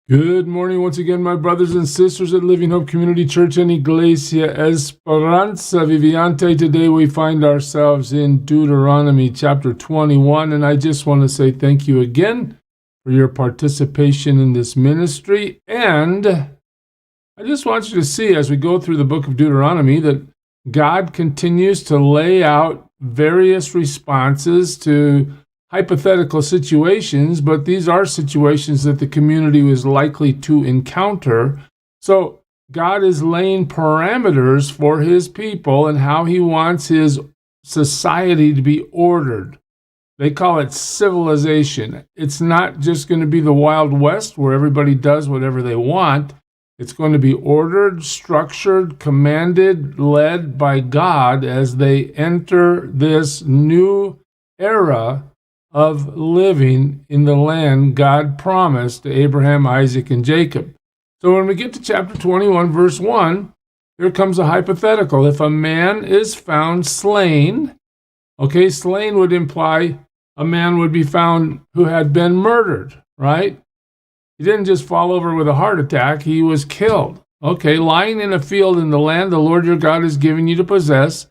Good morning once again, my brothers and sisters at Living Hope Community Church and Iglesia Esperanza Viviente. Today we find ourselves in Deuteronomy chapter 21, and I just want to say thank you again for your participation in this ministry. And I just want you to see, as we go through the book of Deuteronomy, that God continues to lay out various responses to hypothetical situations, but these are situations that the community was likely to encounter. So God is laying parameters for his people and how he wants his society to be ordered. They call it civilization. It's not just going to be the Wild West where everybody does whatever they want. It's going to be ordered, structured, commanded, led by God as they enter this new era of living in the land God promised to Abraham, Isaac, and Jacob. So when we get to chapter 21, verse 1, here comes a hypothetical. If a man is found slain, slain would imply a man would be found who had been murdered, right? He didn't just fall over with a heart attack, he was killed. Lying in a field in the land the Lord your God is giving you to possess,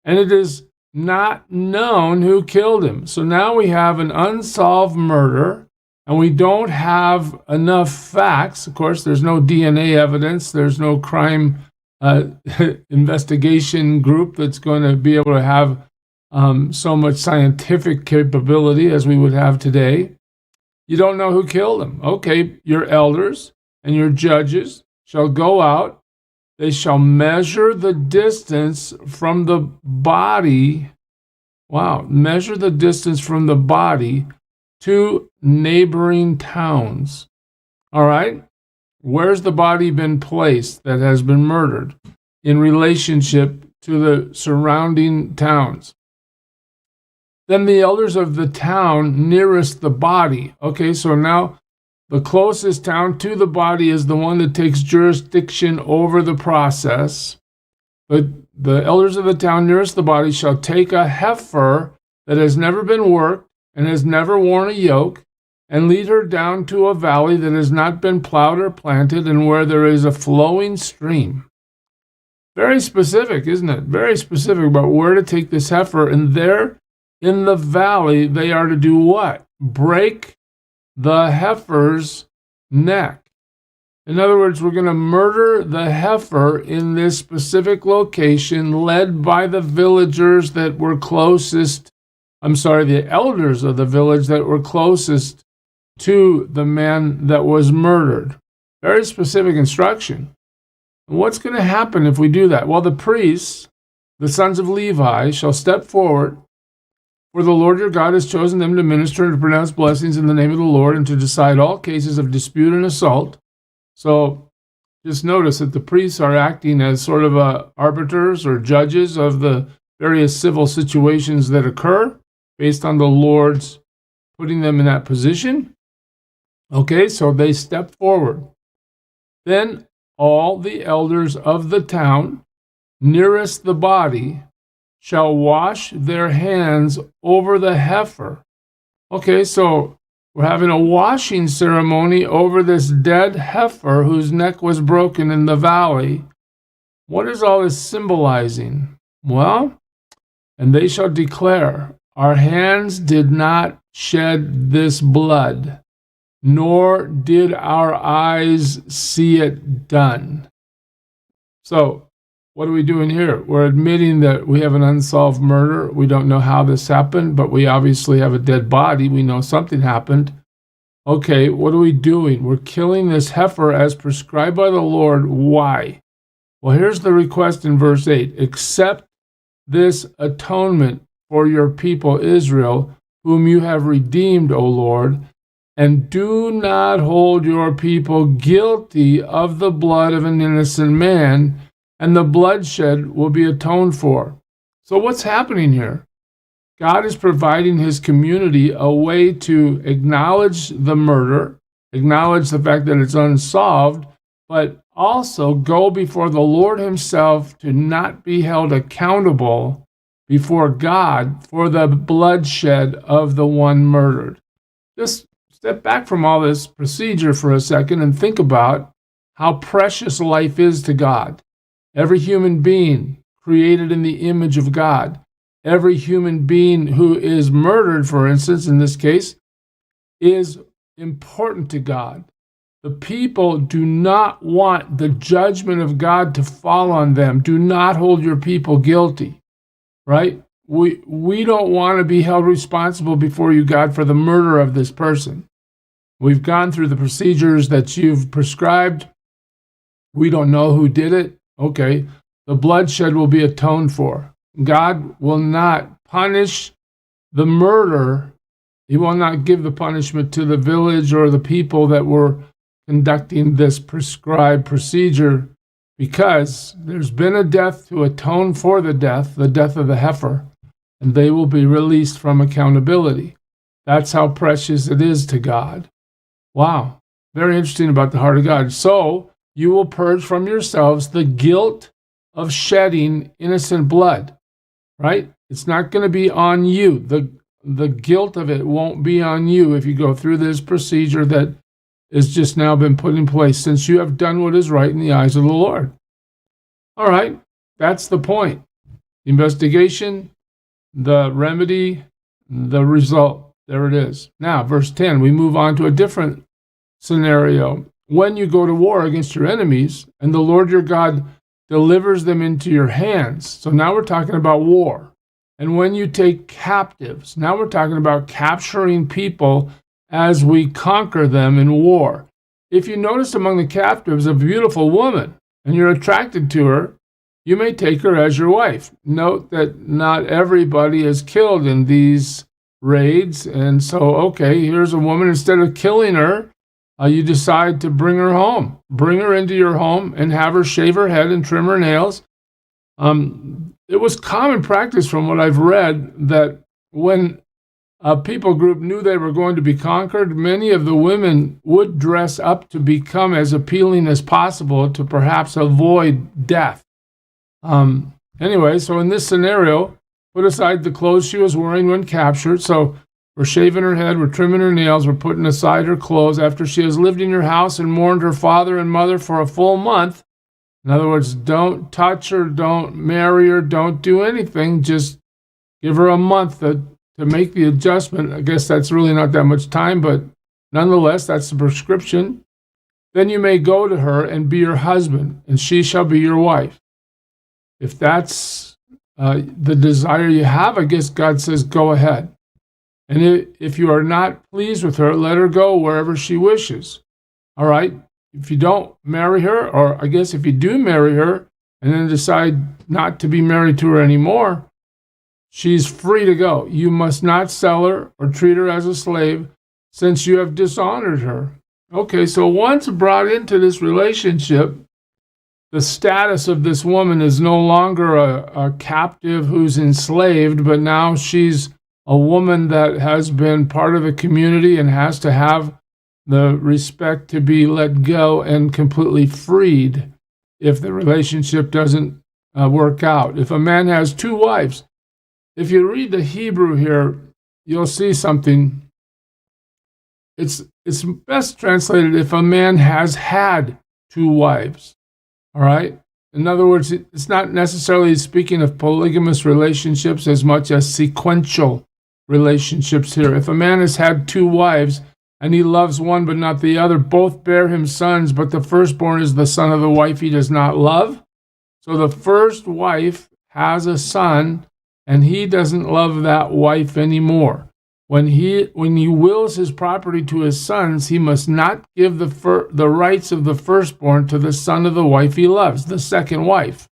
and it is not known who killed him. So now we have an unsolved murder, and we don't have enough facts. Of course, there's no DNA evidence. There's no crime investigation group that's going to be able to have so much scientific capability as we would have today. You don't know who killed him. Your elders and your judges shall go out. They shall measure the distance from the body. Measure the distance from the body to neighboring towns. All right? Where's the body been placed that has been murdered in relationship to the surrounding towns? Then the elders of the town nearest the body. So now the closest town to the body is the one that takes jurisdiction over the process. But the elders of the town nearest the body shall take a heifer that has never been worked and has never worn a yoke, and lead her down to a valley that has not been plowed or planted, and where there is a flowing stream. Very specific, isn't it? Very specific about where to take this heifer. And there in the valley, they are to do what? Break the heifer's neck. In other words, we're going to murder the heifer in this specific location, led by the villagers that were closest. The elders of the village that were closest to the man that was murdered. Very specific instruction. And what's going to happen if we do that? Well, the priests, the sons of Levi, shall step forward, for the Lord your God has chosen them to minister and to pronounce blessings in the name of the Lord, and to decide all cases of dispute and assault. So just notice that the priests are acting as sort of arbiters or judges of the various civil situations that occur based on the Lord's putting them in that position. So they step forward. Then all the elders of the town nearest the body shall wash their hands over the heifer. So we're having a washing ceremony over this dead heifer whose neck was broken in the valley. What is all this symbolizing? Well, and they shall declare, our hands did not shed this blood, nor did our eyes see it done. So, what are we doing here? We're admitting that we have an unsolved murder. We don't know how this happened, but we obviously have a dead body. We know something happened. What are we doing? We're killing this heifer as prescribed by the Lord. Why? Well, here's the request in verse 8. Accept this atonement for your people Israel, whom you have redeemed, O Lord, and do not hold your people guilty of the blood of an innocent man, and the bloodshed will be atoned for. So what's happening here? God is providing his community a way to acknowledge the murder, acknowledge the fact that it's unsolved, but also go before the Lord himself to not be held accountable before God for the bloodshed of the one murdered. Just step back from all this procedure for a second and think about how precious life is to God. Every human being created in the image of God. Every human being who is murdered, for instance, in this case, is important to God. The people do not want the judgment of God to fall on them. Do not hold your people guilty, right? We don't want to be held responsible before you, God, for the murder of this person. We've gone through the procedures that you've prescribed. We don't know who did it. Okay, the bloodshed will be atoned for. God will not punish the murder. He will not give the punishment to the village or the people that were conducting this prescribed procedure, because there's been a death to atone for the death of the heifer, and they will be released from accountability. That's how precious it is to God. Wow, very interesting about the heart of God. So you will purge from yourselves the guilt of shedding innocent blood, right? It's not going to be on you. The guilt of it won't be on you if you go through this procedure that has just now been put in place, since you have done what is right in the eyes of the Lord. All right, that's the point. The investigation, the remedy, the result. There it is. Now, verse 10, we move on to a different scenario. When you go to war against your enemies, and the Lord your God delivers them into your hands. So now we're talking about war. And when you take captives, now we're talking about capturing people as we conquer them in war. If you notice among the captives a beautiful woman, and you're attracted to her, you may take her as your wife. Note that not everybody is killed in these raids, and so, okay, here's a woman. Instead of killing her, you decide to bring her home. Bring her into your home and have her shave her head and trim her nails. It was common practice, from what I've read, that when a people group knew they were going to be conquered, many of the women would dress up to become as appealing as possible to perhaps avoid death. Anyway, so in this scenario, put aside the clothes she was wearing when captured. So we're shaving her head, we're trimming her nails, we're putting aside her clothes after she has lived in your house and mourned her father and mother for a full month. In other words, don't touch her, don't marry her, don't do anything. Just give her a month to make the adjustment. I guess that's really not that much time, but nonetheless, that's the prescription. Then you may go to her and be your husband, and she shall be your wife. If that's the desire you have, I guess God says go ahead. And if you are not pleased with her, let her go wherever she wishes. All right? If you don't marry her, or I guess if you do marry her and then decide not to be married to her anymore, she's free to go. You must not sell her or treat her as a slave, since you have dishonored her. Okay, so once brought into this relationship, the status of this woman is no longer a captive who's enslaved, but now she's a woman that has been part of the community and has to have the respect to be let go and completely freed if the relationship doesn't work out. If a man has two wives, if you read the Hebrew here, you'll see something. It's best translated, if a man has had two wives. All right? In other words, it's not necessarily speaking of polygamous relationships as much as sequential relationships here. If a man has had two wives and he loves one but not the other, both bear him sons, but the firstborn is the son of the wife he does not love. So the first wife has a son, and he doesn't love that wife anymore. When he wills his property to his sons, he must not give the rights of the firstborn to the son of the wife he loves, the second wife,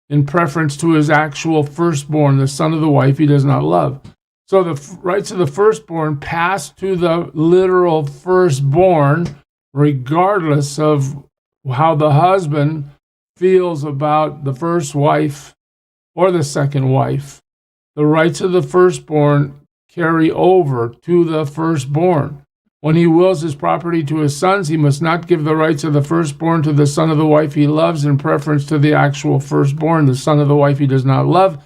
in preference to his actual firstborn, the son of the wife he does not love. So the rights of the firstborn pass to the literal firstborn, regardless of how the husband feels about the first wife or the second wife. The rights of the firstborn carry over to the firstborn. When he wills his property to his sons, he must not give the rights of the firstborn to the son of the wife he loves in preference to the actual firstborn, the son of the wife he does not love.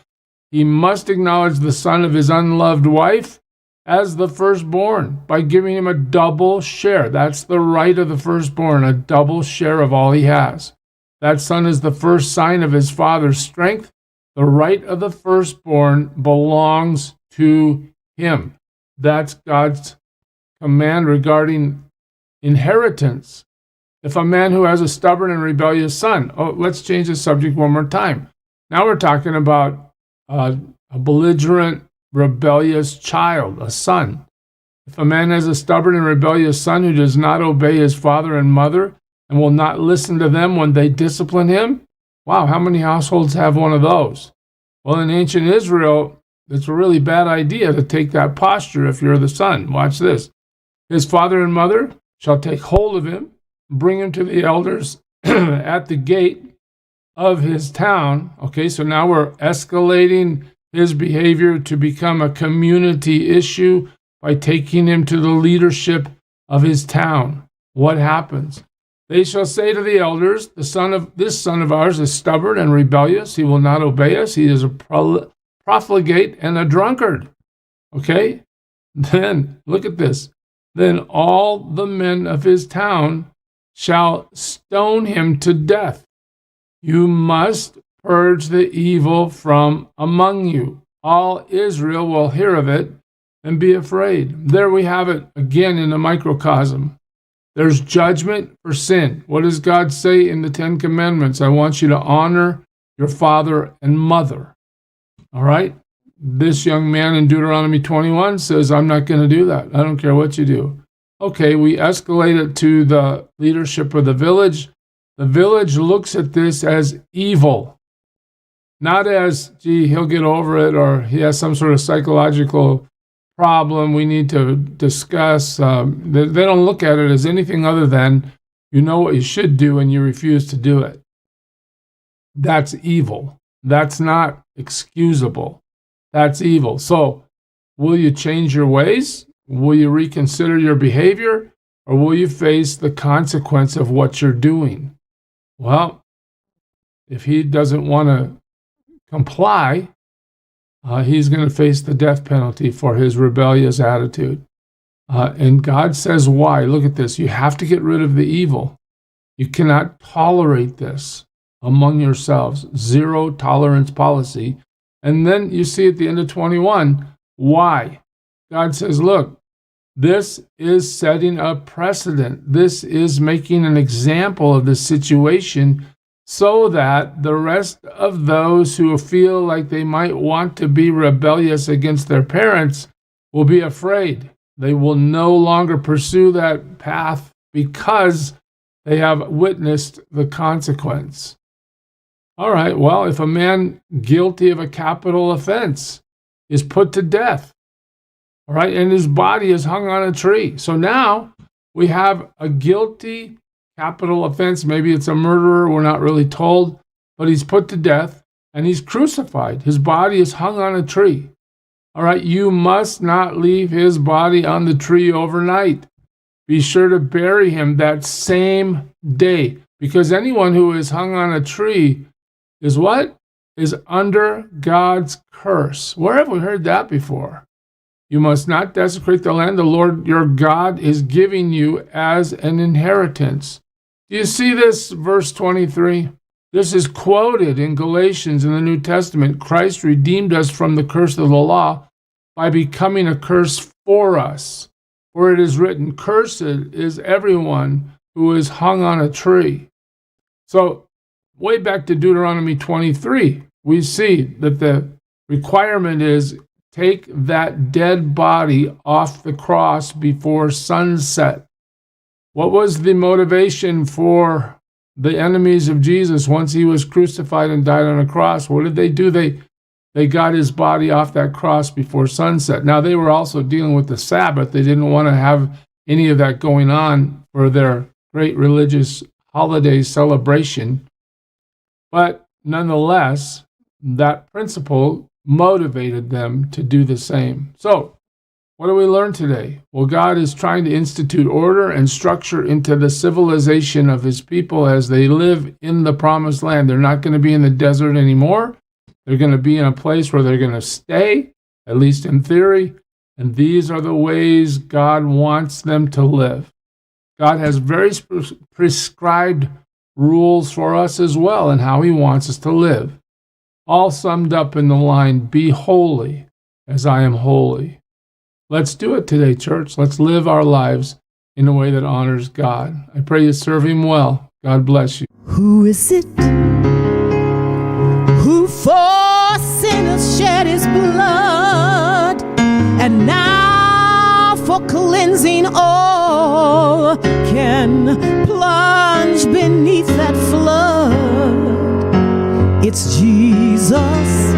He must acknowledge the son of his unloved wife as the firstborn by giving him a double share. That's the right of the firstborn, a double share of all he has. That son is the first sign of his father's strength. The right of the firstborn belongs to him. That's God's command regarding inheritance. If a man who has a stubborn and rebellious son, let's change the subject one more time. Now we're talking about a belligerent, rebellious child, a son. If a man has a stubborn and rebellious son who does not obey his father and mother and will not listen to them when they discipline him, wow, how many households have one of those? Well, in ancient Israel, it's a really bad idea to take that posture if you're the son. Watch this. His father and mother shall take hold of him, bring him to the elders at the gate of his town. Okay, so now we're escalating his behavior to become a community issue by taking him to the leadership of his town. What happens? They shall say to the elders, this son of ours is stubborn and rebellious. He will not obey us. He is a profligate and a drunkard. Okay? Then, look at this. Then all the men of his town shall stone him to death. You must purge the evil from among you. All Israel will hear of it and be afraid. There we have it again in the microcosm. There's judgment for sin. What does God say in the Ten Commandments? I want you to honor your father and mother. All right? This young man in Deuteronomy 21 says, I'm not going to do that. I don't care what you do. Okay, we escalate it to the leadership of the village. The village looks at this as evil, not as, gee, he'll get over it or he has some sort of psychological problem we need to discuss. They don't look at it as anything other than you know what you should do and you refuse to do it. That's evil. That's not excusable. That's evil. So, will you change your ways? Will you reconsider your behavior? Or will you face the consequence of what you're doing? Well, if he doesn't want to comply, he's going to face the death penalty for his rebellious attitude. And God says why. Look at this. You have to get rid of the evil. You cannot tolerate this among yourselves. Zero tolerance policy. And then you see at the end of 21, why? God says, look, this is setting a precedent. This is making an example of the situation so that the rest of those who feel like they might want to be rebellious against their parents will be afraid. They will no longer pursue that path because they have witnessed the consequence. All right, well, if a man guilty of a capital offense is put to death, all right, and his body is hung on a tree. So now we have a guilty capital offense. Maybe it's a murderer, we're not really told, but he's put to death and he's crucified. His body is hung on a tree. All right, you must not leave his body on the tree overnight. Be sure to bury him that same day, because anyone who is hung on a tree is what? Is under God's curse. Where have we heard that before? You must not desecrate the land the Lord your God is giving you as an inheritance. Do you see this, verse 23? This is quoted in Galatians in the New Testament. Christ redeemed us from the curse of the law by becoming a curse for us. For it is written, cursed is everyone who is hung on a tree. So, way back to Deuteronomy 23, we see that the requirement is take that dead body off the cross before sunset. What was the motivation for the enemies of Jesus once he was crucified and died on a cross? What did they do? They got his body off that cross before sunset. Now, they were also dealing with the Sabbath. They didn't want to have any of that going on for their great religious holiday celebration. But nonetheless, that principle motivated them to do the same. So, what do we learn today? Well, God is trying to institute order and structure into the civilization of his people as they live in the promised land. They're not going to be in the desert anymore. They're going to be in a place where they're going to stay, at least in theory, And these are the ways God wants them to live. God has very prescribed rules for us as well and how he wants us to live. All summed up in the line, be holy as I am holy. Let's do it today, church. Let's live our lives in a way that honors God. I pray you serve him well. God bless you. Who is it who for sinners shed his blood, and now for cleansing all can plunge beneath that flood? It's Jesus.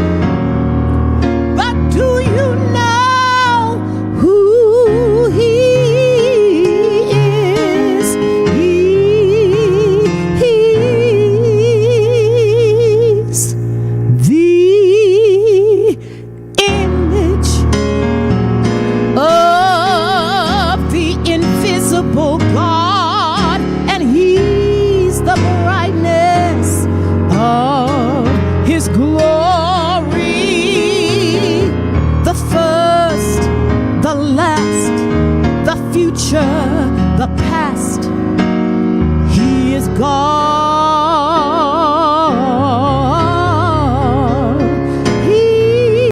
But do you know who he is? He's the image of the invisible God, and he's the brightness of his glory, the first, the last, the future, the past. He is God.